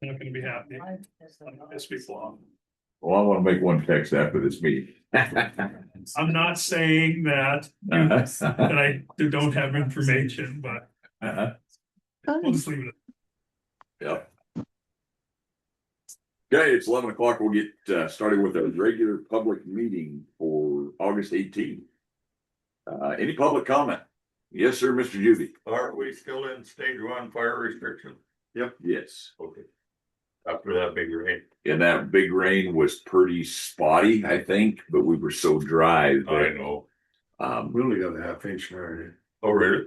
not gonna be happy. Piss people off. Well, I want to make one text after this meeting. I'm not saying that I don't have information, but we'll just leave it. Yep. Okay, it's 11 o'clock. We'll get started with our regular public meeting for August 18th. Any public comment? Yes, sir, Mr. Judy. Are we still in stage 1 fire restriction? Yep. Yes. Okay. After that big rain. And that big rain was pretty spotty, I think, but we were so dry that I know. We only got a half inch now. Oh, really?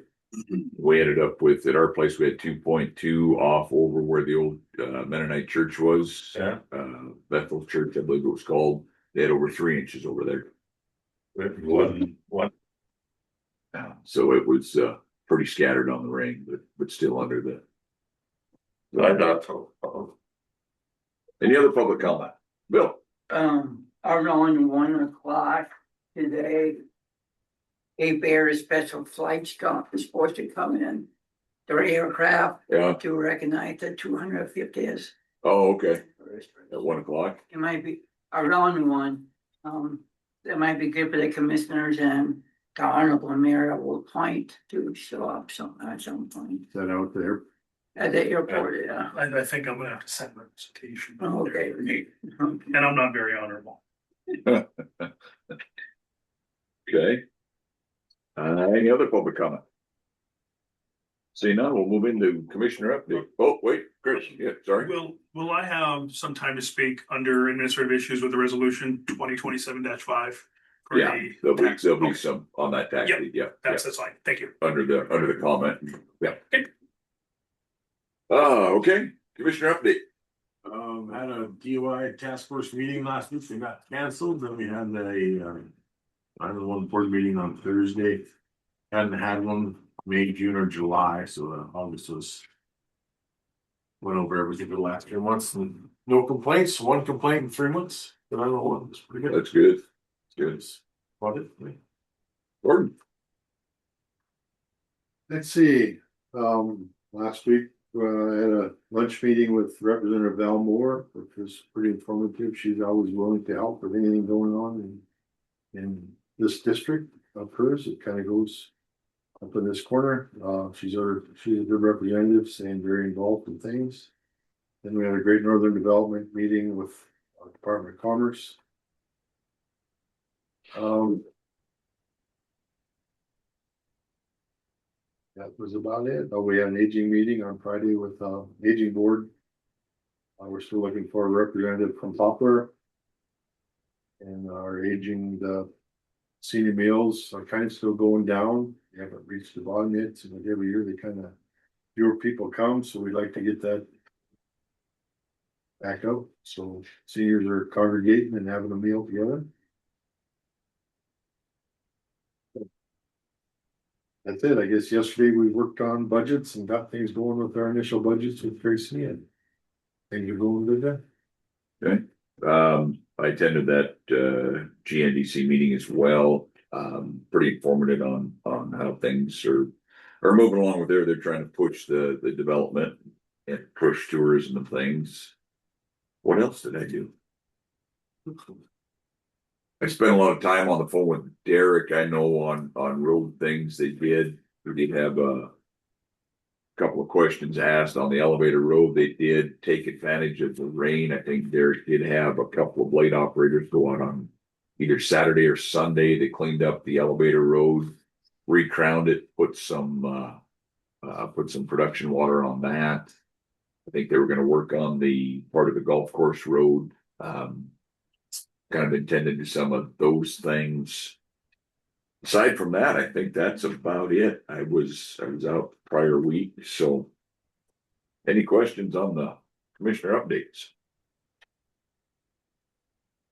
we ended up with, at our place, we had 2.2 off over where the old Mennonite church was. Yeah. Bethel Church, I believe it was called. They had over 3 inches over there. One. So it was pretty scattered on the rain, but still under the. I thought so. Any other public comment? Bill? Around 1 o'clock today, a Bear special flight stop is supposed to come in. Their aircraft Yeah. to recognize the 250th. Oh, okay. At 1 o'clock? It might be around 1. It might be good for the commissioners and the honorable mayor will point to show up at some point. Is that out there? At the airport, yeah. I think I'm gonna have to send a citation. Okay. And I'm not very honorable. Okay. Any other public comment? See none, we'll move into commissioner update. Oh, wait, Chris, yeah, sorry. Will I have some time to speak under administrative issues with the resolution 2027-5? Yeah, there'll be some on that tax Yep. deed, yeah. That's fine. Thank you. Under the comment, yeah. Okay, commissioner update. Had a DUI task force meeting last week, they got canceled, then we had a 911 board meeting on Thursday. Hadn't had one May, June, or July, so August was. Went over everything for the last 3 months and no complaints, 1 complaint in 3 months, but I don't know, it's pretty good. That's good. Good. About it. Gordon. Let's see, last week, I had a lunch meeting with Representative Val Moore, which was pretty informative. She's always willing to help with anything going on in this district of hers. It kind of goes up in this corner. She's a good representative, staying very involved in things. Then we had a great Northern Development meeting with our Department of Commerce. That was about it. Oh, we had an aging meeting on Friday with aging board. We're still looking for a representative from Poplar. And our aging, the senior meals are kind of still going down. We haven't reached the bottom yet. So every year they kind of, fewer people come, so we'd like to get that back up. So seniors are congregating and having a meal together. That's it. I guess yesterday we worked on budgets and got things going with our initial budgets with Tracy and things are going good there. Okay. I attended that GNDC meeting as well. Pretty informative on how things are moving along with there. They're trying to push the development and push tourism and things. What else did I do? I spent a lot of time on the phone with Derek. I know on road things we did have a couple of questions asked on the elevator road. They did take advantage of the rain. I think Derek did have a couple of blade operators go out on either Saturday or Sunday. They cleaned up the elevator road, recrowned it, put some production water on that. I think they were going to work on the part of the golf course road. Kind of intended to some of those things. Aside from that, I think that's about it. I was out prior week, so any questions on the commissioner updates?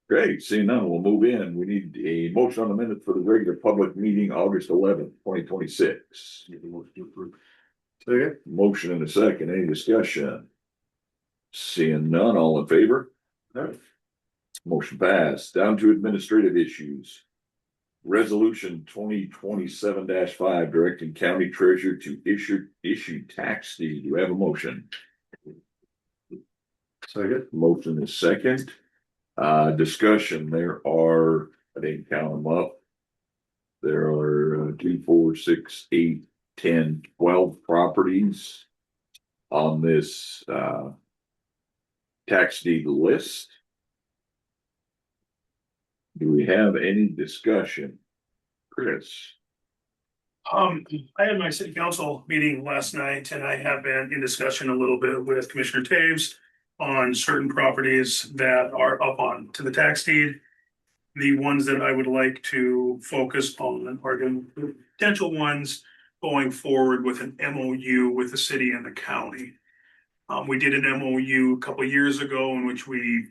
Great, seeing none, we'll move in. We need a motion on the minute for the regular public meeting, August 11th, 2026. Second. Motion and a second, any discussion? Seeing none, all in favor? Motion passed. Down to administrative issues. Resolution 2027-5 directing county treasurer to issue tax deed. Do we have a motion? Second. Motion is second. Discussion, there are, I didn't count them up. There are 2, 4, 6, 8, 10, 12 properties on this tax deed list. Do we have any discussion? Chris? I had my city council meeting last night and I have been in discussion a little bit with Commissioner Taves on certain properties that are up on to the tax deed. The ones that I would like to focus on are the potential ones going forward with an MOU with the city and the county. We did an MOU a couple of years ago in which we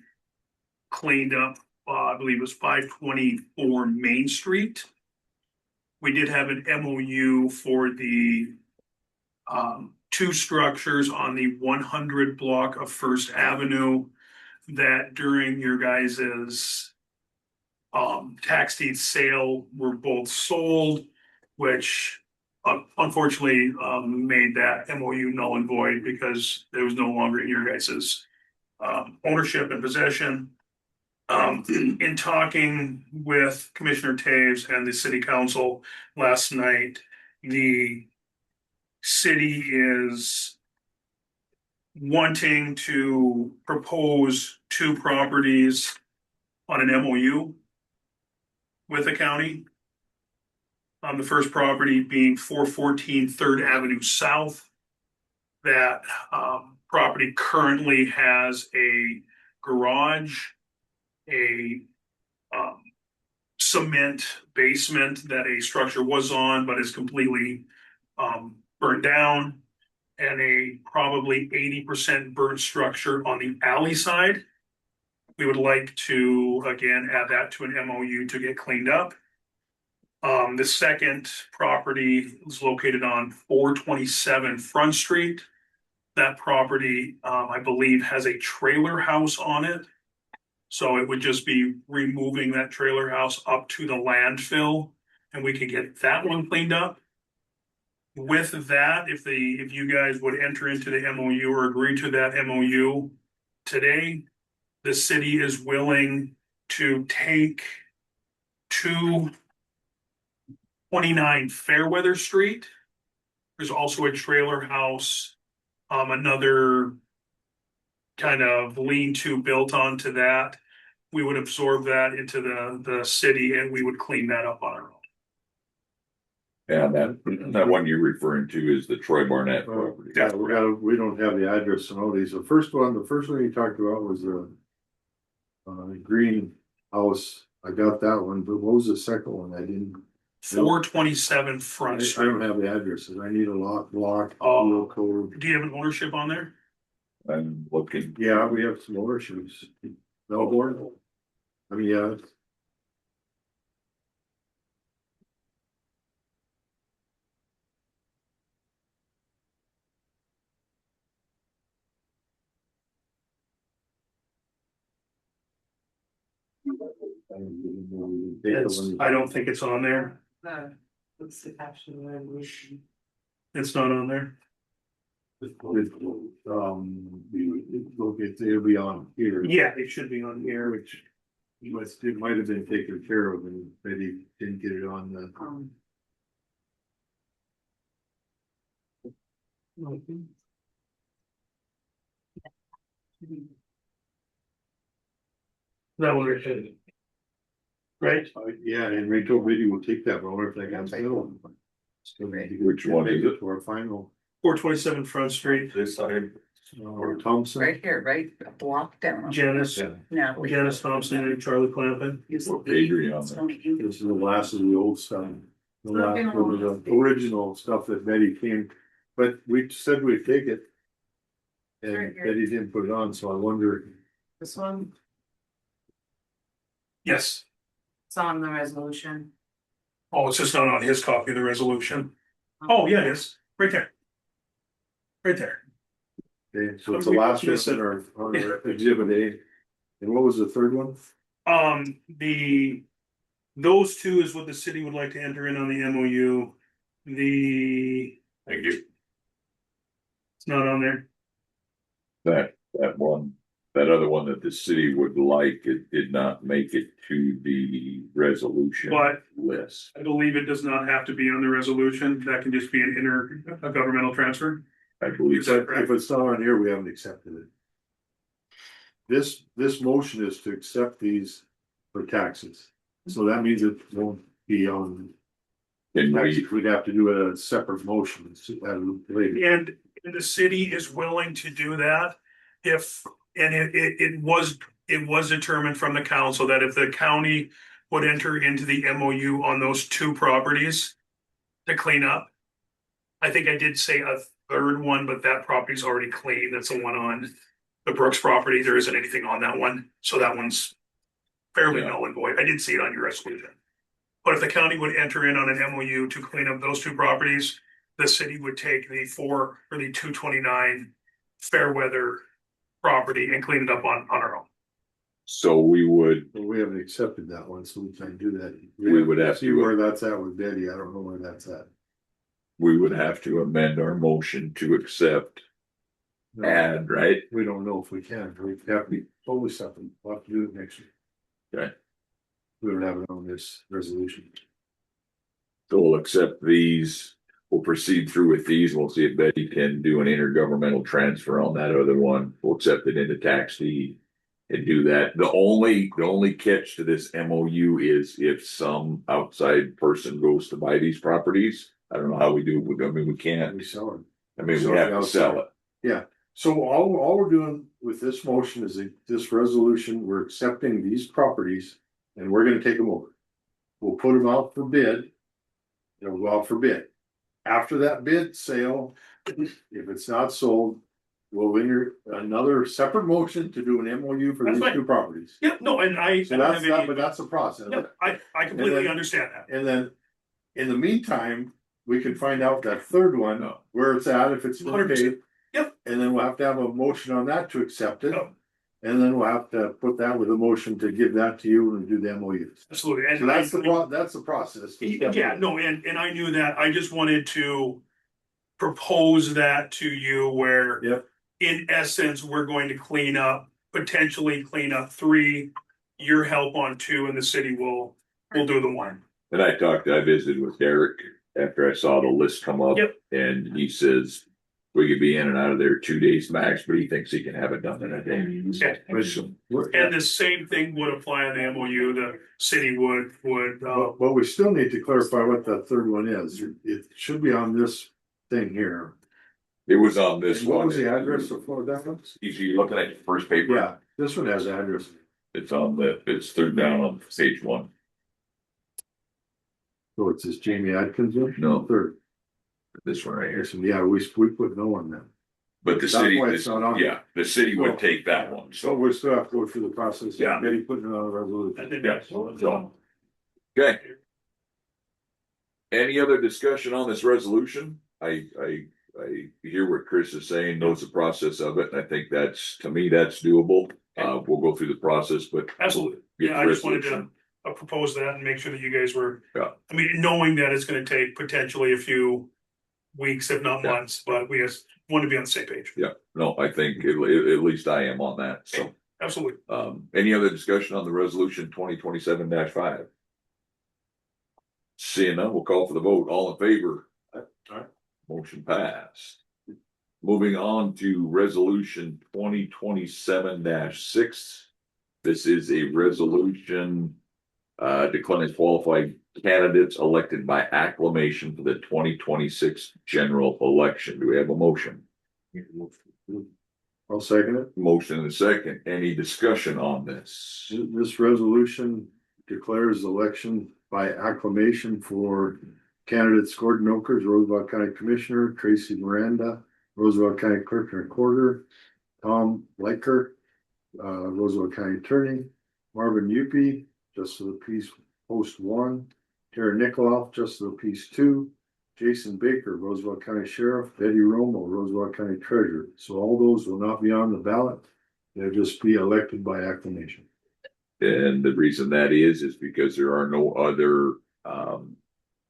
cleaned up, I believe it was 524 Main Street. We did have an MOU for the two structures on the 100 block of First Avenue that during your guys's tax deed sale were both sold, which unfortunately made that MOU null and void because there was no longer in your guys's ownership and possession. In talking with Commissioner Taves and the city council last night, the city is wanting to propose two properties on an MOU with the county. The first property being 414 3rd Avenue South. That property currently has a garage, a cement basement that a structure was on but is completely burned down, and a probably 80% burnt structure on the alley side. We would like to again add that to an MOU to get cleaned up. The second property is located on 427 Front Street. That property, I believe, has a trailer house on it. So it would just be removing that trailer house up to the landfill and we could get that one cleaned up. With that, if you guys would enter into the MOU or agree to that MOU today, the city is willing to take 229 Fairweather Street. There's also a trailer house, another kind of lean-to built onto that. We would absorb that into the city and we would clean that up on our own. Yeah, that one you're referring to is the Troy Barnett property. Yeah, we don't have the address on all these. The first one you talked about was the greenhouse. I got that one, but what was the second one? I didn't. 427 Front I Street. don't have the addresses. I need a block, Oh. code. Do you have an ownership on there? I'm looking. Yeah, we have some ownerships. Melbourne. I mean, yeah. I don't think it's on there. What's the caption resolution? It's not on there. It'll be on here. Yeah, it should be on here. Which it might have been taken care of and maybe didn't get it on the. That one right. Right? Yeah, and Rachel Biddy will take that roller if they can still. Which one is it? To our final. 427 Front Street. This side, Or Thompson. Right here, right, a block down. Janice Natalie. Thompson and Charlie Clampett. Adrian on there. This is the last of the old stuff. The last one of the original stuff that Betty came, but we said we'd take it. And Right here. Betty didn't put it on, so I wonder. This one, Yes. it's on the resolution. Oh, it's just not on his copy of the resolution. Oh, yeah, it is. Right there. Right there. Okay, so it's the last one or exhibit A. And what was the third one? Those two is what the city would like to enter in on the MOU. thank you. It's not on there. That one That other one that the city would like, it did not make it to the resolution But- list. I believe it does not have to be on the resolution. That can just be an intergovernmental transfer. I believe Is so. that correct? If it's not on here, we haven't accepted it. This motion is to accept these for taxes. So that means it won't be on, Can we, taxes. We'd have to do a separate motion. Later. And the city is willing to do that if, and it was determined from the council that if the county would enter into the MOU on those two properties to clean up. I think I did say a third one, but that property's already clean. That's the one on the Brooks property. There isn't anything on that one. So that one's fairly Yeah. null and void. I didn't see it on your resolution. But if the county would enter in on an MOU to clean up those two properties, the city would take the 229 Fairweather property and clean it up on our own. so we would, But we haven't accepted that one, so we can't do that. We would have See to- where that's at with Betty. I don't know where that's at. we would have to amend our motion to accept No, add, right? we don't know if we can. We have to be totally separate. We'll have to do it next year. Okay. We don't have it on this resolution. So we'll accept these, we'll proceed through with these, we'll see if Betty can do an intergovernmental transfer on that other one, we'll accept it into tax deed. And do that, the only catch to this MOU is if some outside person goes to buy these properties. I don't know how we do it, I mean, we can't, We sell it. I mean, we have to sell it. So all we're doing with this motion is this resolution, we're accepting these properties and we're gonna take them over. We'll put them out for bid. They'll go out for bid. After that bid sale, if it's not sold, we'll enter another separate motion to do an MOU for That's these fine. two properties. Yeah, no, and I So don't that's have that, any, but that's the process. no, I completely And then- understand that. And then, in the meantime, we can find out that third one, No. where it's at, if it's 100%. okay. Yep. And then we'll have to have a motion on that to accept it. No, And then we'll have to put that with a motion to give that to you and do the MOUs. absolutely. And So that's the process. Yeah, no, and I knew that. I just wanted to propose that to you where Yep. in essence, we're going to potentially clean up 3, your help on 2, and the city will do the 1. And I visited with Derek after I saw the list come up. Yep. And he says, we could be in and out of there 2 days max, but he thinks he can have it done in a day. Okay. So, And the same thing would apply on the MOU. The city would, But we still need to clarify what that third one is. It should be on this thing here. it was on this And what one. was the address for that one? If you're looking at the first paper. Yeah, this one has address. It's third down on page 1. So it says Jamie Atkins. No. Third. This one right here. Yes, yeah, we put no on that. But the That's city, why it's not on. yeah, the city would take that one, So so. we still have to go through the process. Yeah. Maybe putting it on a I resolution. think Yeah, that's. so. Okay. Any other discussion on this resolution? I hear what Chris is saying, knows the process of it, and I think to me, that's doable. We'll go through the process, but. Absolutely. Get Yeah, I the just wanted to resolution. propose that and make sure that you guys were. Yeah. I mean, knowing that it's gonna take potentially a few weeks, if not Yeah. months, but we just want to be on the same page. Yeah, no, I think at least I am on that, so. Absolutely. Any other discussion on the resolution 2027-5? Seeing none, we'll call for the vote. All in favor? Aye. Motion passed. Moving on to resolution 2027-6. This is a resolution declaring qualified candidates elected by acclamation for the 2026 general election. Do we have a motion? I'll second it. Motion and a second. Any discussion on this? This resolution declares election by acclamation for candidates Gordon Oakers, Roosevelt County Commissioner, Tracy Miranda, Roosevelt County Clerk and Recorder, Tom Leiker, Roosevelt County Attorney, Marvin Yupi, Justice of the Peace Post 1, Tara Nikoloff, Justice of the Peace 2, Jason Baker, Roosevelt County Sheriff, Betty Romo, Roosevelt County Treasurer. So all those will not be on the ballot. They'll just be elected by acclamation. And the reason that is because there are no other,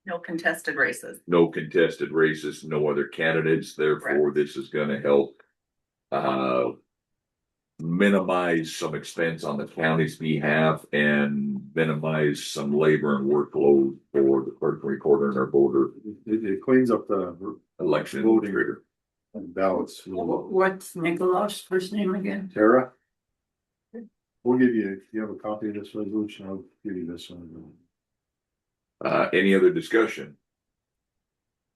No contested races. no contested races, no other candidates, therefore this is gonna help. minimize some expense on the county's behalf and minimize some labor and workload for the clerk and recorder and our voter It cleans up the election Voting. administrator. ballots. What's Nicholas' first name again? Tara? We'll give you, if you have a copy of this resolution, I'll give you this one. Any other discussion?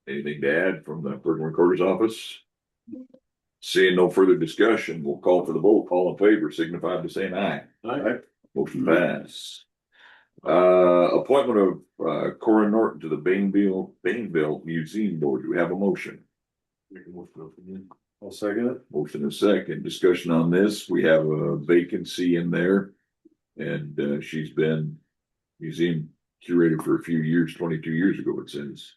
Anything to add from the clerk and recorder's office? Seeing no further discussion, we'll call for the vote. All in favor signify by saying aye. Aye. Motion pass. Appointment of Cora Norton to the Bainville Museum Board. Do we have a motion? Make a motion to open I'll second it. Motion and second. Discussion on this. We have a vacancy in there. And she's been museum curator for a few years, 22 years ago, it says.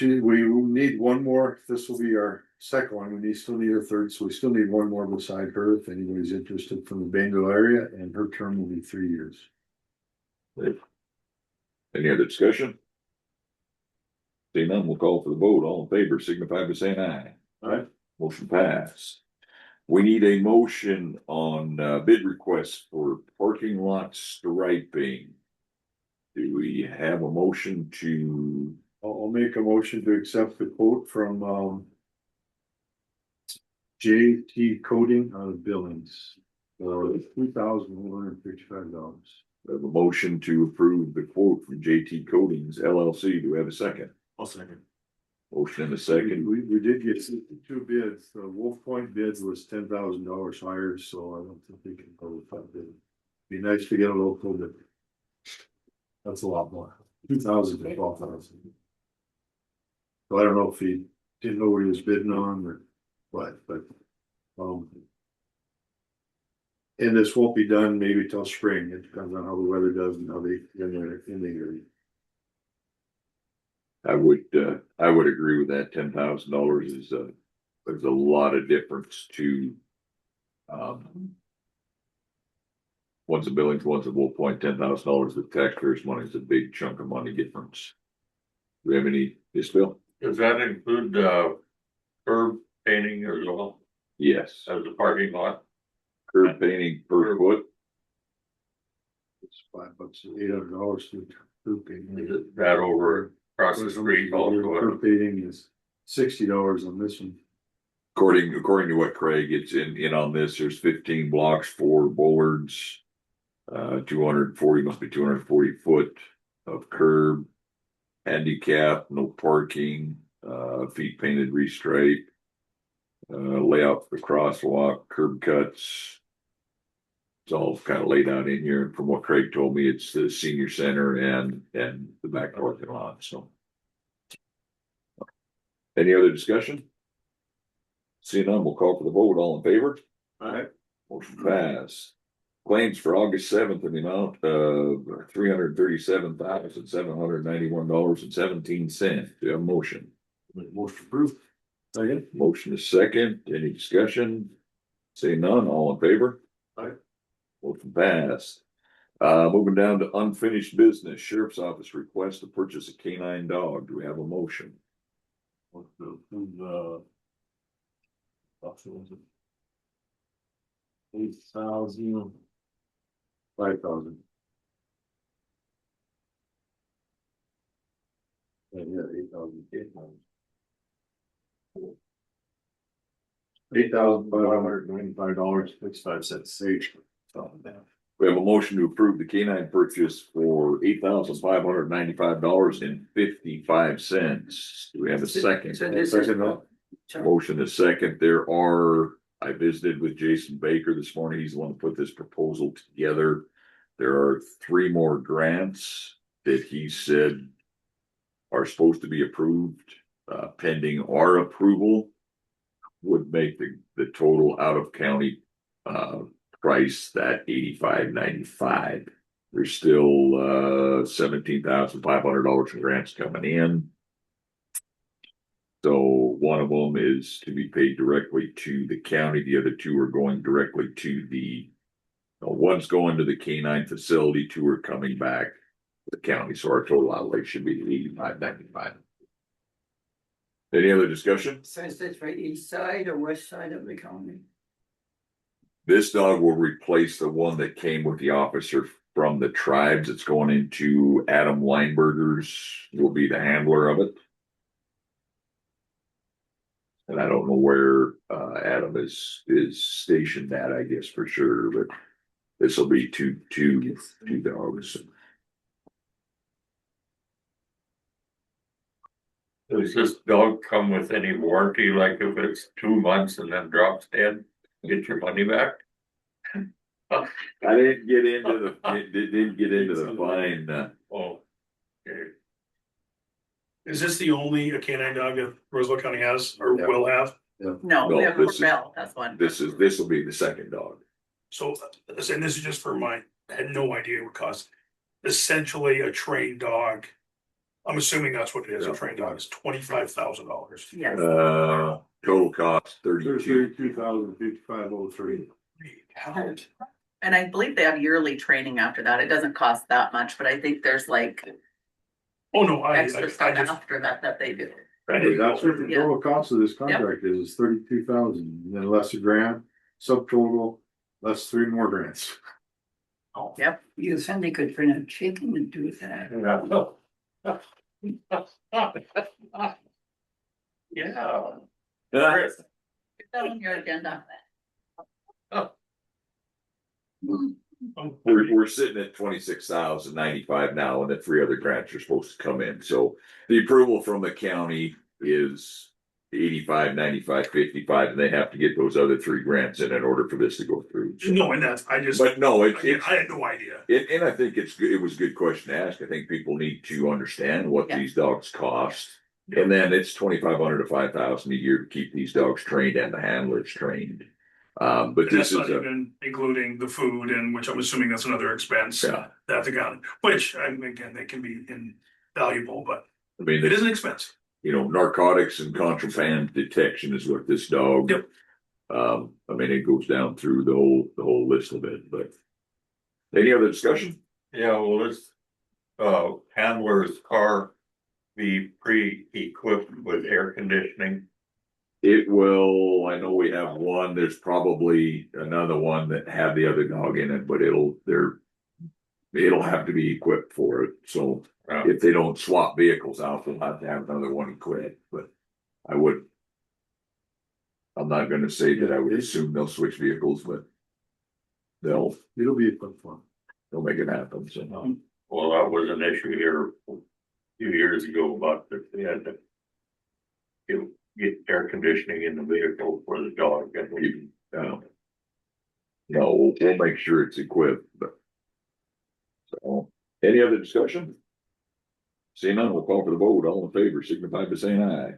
We need one more, this will be our second one, we still need a third, so we still need one more beside her, if anybody's interested from the Bainville area, and her term will be 3 years. Any other discussion? Seeing none, we'll call for the vote. All in favor signify by saying aye. Aye. Motion passed. We need a motion on bid requests for parking lot striping. Do we have a motion to? I'll make a motion to accept the quote from JT Coating out of Billings. $2,155. We have a motion to approve the quote from JT Coatings LLC. Do we have a second? I'll second. Motion and a second. We did get two bids, the Wolf Point bid was $10,000 higher, so I don't think we can go with that bid. Be nice to get a local bid. That's a lot more, 2,000 to 12,000. So I don't know if he didn't know what he was bidding on or what, but, and this won't be done maybe till spring, it depends on how the weather does and how they, in the area. I would agree with that. $10,000 is there's a lot of difference to one's a Billings, one's a Wolf Point. $10,000 of taxpayers' money is a big chunk of money difference. Do we have any, yes, Bill? Does that include curb painting as well Yes. as the parking lot? Curb painting per foot. It's $5, $800 to curb painting. Is it that over across the street also? Curb painting is $60 on this one. According to what Craig gets in on this, there's 15 blocks, 4 bollards, 240 must be 240 foot of curb, handicap, no parking, feet painted, restripe, layout for the crosswalk, curb cuts. It's all kind of laid out in here. And from what Craig told me, it's the senior center and the back parking lot. So, any other discussion? Seeing none, we'll call for the vote. All in favor? Aye. Motion passed. Claims for August 7th in the amount of $337,791.17. Do you have a motion? Motion approved. Second. Motion is second. Any discussion? Seeing none, all in favor? Aye. Motion passed. Moving down to unfinished business, Sheriff's Office request to purchase a canine dog. Do we have a motion? $8,000. 5,000. Yeah, 8,000. $8,595.65 each. We have a motion to approve the canine purchase for $8,595.55. Do we have a second? So this is. Second. Sorry. Motion is second. I visited with Jason Baker this morning. He's the one who put this proposal together. There are 3 more grants that he said are supposed to be approved, pending our approval. Would make the total out of county, price that $85.95. There's still, $17,500 in grants coming in. So one of them is to be paid directly to the county. The other 2 are going directly to one's going to the canine facility, 2 are coming back to the county. So our total outlay should be $85.95. Any other discussion? So is this for east side or west side of the county? This dog will replace the one that came with the officer from the tribes. It's going into Adam Lineberger's, will be the handler of it. And I don't know where Adam is stationed at, I guess for sure, but this will be two dogs. Does this dog come with any warranty, like if it's 2 months and then drops dead, get your money back? I didn't get into the fine. Oh, okay. Is this the only canine dog that Roseville County has or Yeah. will have? No, No, we have this is- Bell, that's one. This will be the second dog. So, and this is just for I had no idea what cost. Essentially a trained dog. I'm assuming that's what it is. A trained dog is $25,000. Yes, Total cost 32. 32,055.03. and I believe they have yearly training after that. It doesn't cost that much, but I think there's like Oh, no, extra stuff just, after that they do. I didn't That's what the Yeah. total cost of this contract is 32,000, and then less a grant, subtotal, less 3 more grants. Yep. You said they could print a chicken and do that. Yeah. Put that on your agenda. We're sitting at 26,095 now, and the 3 other grants are supposed to come in, so the approval from the county is 85, 95, 55, and they have to get those other 3 grants in order for this to go through. So- No, and that's, I just, But no, I had no idea. and I think it was a good question to ask. I think people need to understand what Yeah. these dogs cost. And then it's 2,500 to 5,000 a year to keep these dogs trained and the handlers trained. But And this that's is not even including the food and which I'm assuming that's another expense yeah, that the county, which again, they can be invaluable, but I mean, it is an expense. narcotics and contraband detection is what this dog. Yep. I mean, it goes down through the whole list of it, but. Any other discussion? Yeah, well, this handler's car be pre-equipped with air conditioning. It will, I know we have one, there's probably another one that had the other dog in it, but it'll have to be equipped for it, so. If they don't swap vehicles out, they'll have to have another one equipped, but I'm not gonna say that I would assume they'll switch vehicles, but it'll Be a fun one. make it happen, so. Well, that was an issue here a few years ago about that they had to get air conditioning in the vehicle for the dog and we. No, we'll make sure it's equipped, but. So, any other discussion? Seeing none, we'll call for the vote. All in favor, signify by saying aye.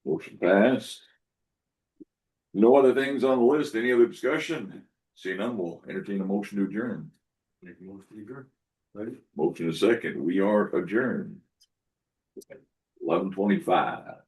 Motion passed. No other things on the list. Any other discussion? Seeing none, we'll entertain a motion to adjourn. Make a motion to adjourn. Right? Motion is second. We are adjourned. 11:25.